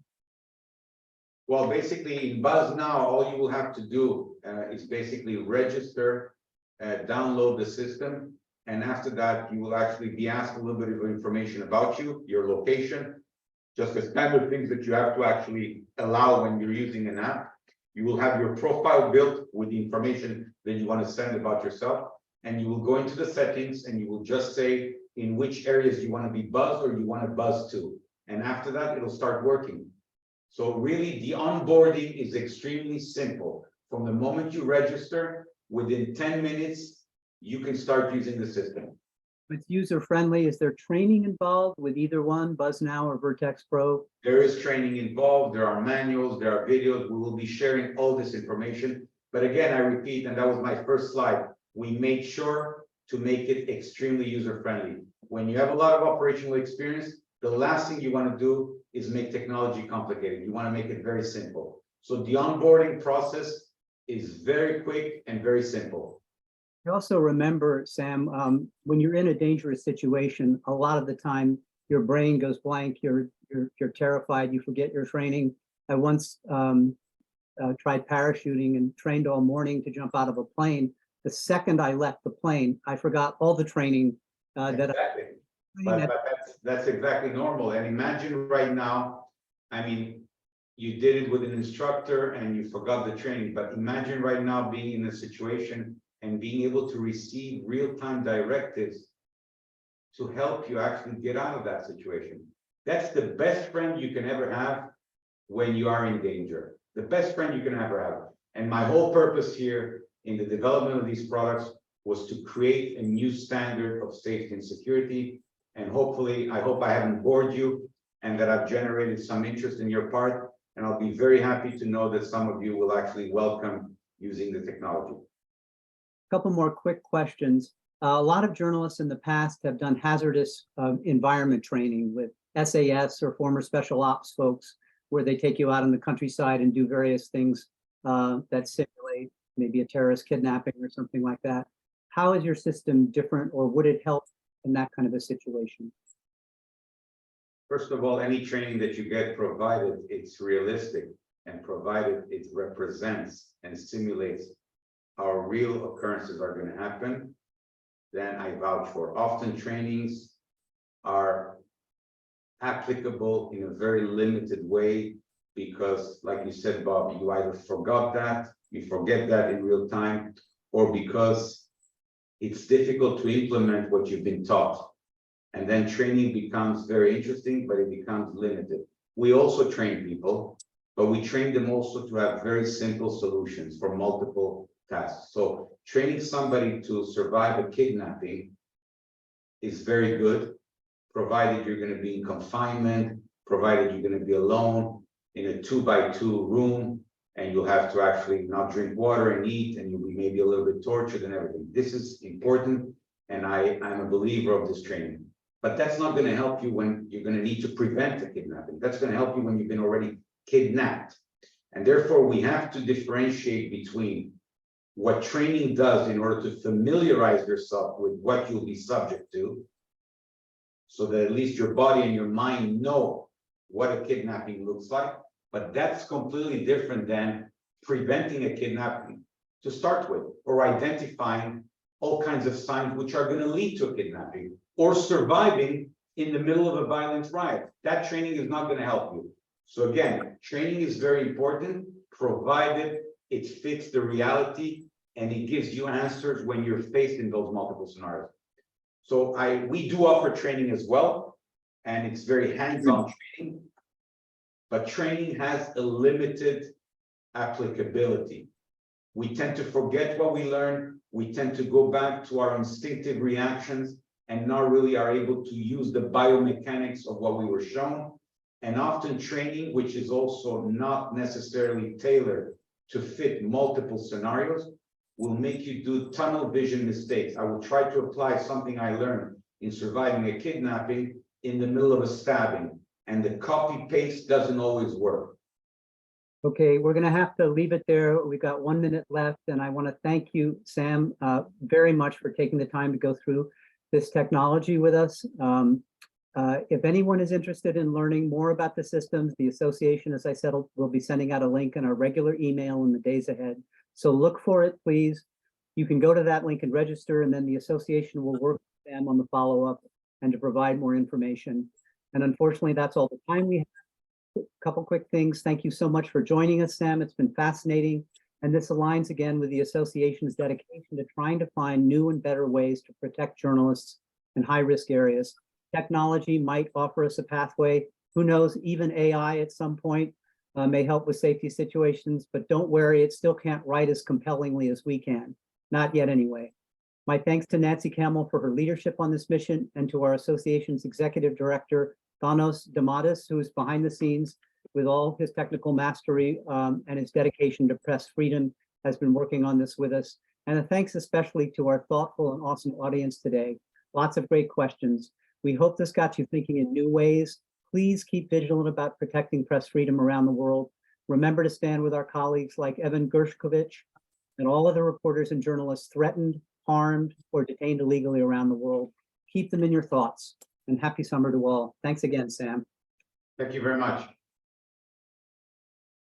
Well, basically in Buzz now, all you will have to do is basically register, download the system, and after that, you will actually be asked a little bit of information about you, your location, just the standard things that you have to actually allow when you're using an app. You will have your profile built with the information that you want to send about yourself, and you will go into the settings and you will just say in which areas you want to be buzzed or you want to buzz to. And after that, it'll start working. So really, the onboarding is extremely simple. From the moment you register, within 10 minutes, you can start using the system. It's user-friendly. Is there training involved with either one, Buzz Now or Vertex Pro? There is training involved. There are manuals, there are videos. We will be sharing all this information. But again, I repeat, and that was my first slide, we made sure to make it extremely user-friendly. When you have a lot of operational experience, the last thing you want to do is make technology complicated. You want to make it very simple. So the onboarding process is very quick and very simple. I also remember, Sam, when you're in a dangerous situation, a lot of the time your brain goes blank, you're terrified, you forget your training. I once tried parachuting and trained all morning to jump out of a plane. The second I left the plane, I forgot all the training Exactly. But that's exactly normal. And imagine right now, I mean, you did it with an instructor and you forgot the training, but imagine right now being in a situation and being able to receive real-time directives to help you actually get out of that situation. That's the best friend you can ever have when you are in danger. The best friend you can ever have. And my whole purpose here in the development of these products was to create a new standard of safety and security. And hopefully, I hope I haven't bored you and that I've generated some interest in your part. And I'll be very happy to know that some of you will actually welcome using the technology. A couple more quick questions. A lot of journalists in the past have done hazardous environment training with SAS or former special ops folks, where they take you out in the countryside and do various things that simulate maybe a terrorist kidnapping or something like that. How is your system different, or would it help in that kind of a situation? First of all, any training that you get provided, it's realistic. and provided it represents and simulates how real occurrences are going to happen, then I vouch for. Often trainings are applicable in a very limited way because, like you said, Bob, you either forgot that, you forget that in real time, or because it's difficult to implement what you've been taught. And then training becomes very interesting, but it becomes limited. We also train people, but we train them also to have very simple solutions for multiple tasks. So training somebody to survive a kidnapping is very good, provided you're going to be in confinement, provided you're going to be alone in a 2x2 room, and you'll have to actually not drink water and eat, and you'll be maybe a little bit tortured and everything. This is important, and I'm a believer of this training. But that's not going to help you when you're going to need to prevent a kidnapping. That's going to help you when you've been already kidnapped. And therefore, we have to differentiate between what training does in order to familiarize yourself with what you'll be subject to, so that at least your body and your mind know what a kidnapping looks like. But that's completely different than preventing a kidnapping to start with, or identifying all kinds of signs which are going to lead to a kidnapping, or surviving in the middle of a violent riot. That training is not going to help you. So again, training is very important, provided it fits the reality and it gives you answers when you're faced in those multiple scenarios. So we do offer training as well, and it's very hands-on training, but training has a limited applicability. We tend to forget what we learn. We tend to go back to our instinctive reactions and not really are able to use the biomechanics of what we were shown. And often training, which is also not necessarily tailored to fit multiple scenarios, will make you do tunnel vision mistakes. I will try to apply something I learned in surviving a kidnapping in the middle of a stabbing, and the copy paste doesn't always work. Okay, we're going to have to leave it there. We've got 1 minute left, and I want to thank you, Sam, very much for taking the time to go through this technology with us. If anyone is interested in learning more about the systems, the association, as I said, will be sending out a link in our regular email in the days ahead. So look for it, please. You can go to that link and register, and then the association will work with Sam on the follow-up and to provide more information. And unfortunately, that's all the time we have. A couple quick things. Thank you so much for joining us, Sam. It's been fascinating. And this aligns again with the association's dedication to trying to find new and better ways to protect journalists in high-risk areas. Technology might offer us a pathway. Who knows, even AI at some point may help with safety situations, but don't worry, it still can't write as compellingly as we can. Not yet anyway. My thanks to Nancy Campbell for her leadership on this mission, and to our association's executive director, Thanos Damatis, who is behind the scenes with all his technical mastery and his dedication to press freedom, has been working on this with us. And a thanks especially to our thoughtful and awesome audience today. Lots of great questions. We hope this got you thinking in new ways. Please keep vigilant about protecting press freedom around the world. Remember to stand with our colleagues like Evan Gershkovich and all other reporters and journalists threatened, harmed, or detained illegally around the world. Keep them in your thoughts, and happy summer to all. Thanks again, Sam. Thank you very much.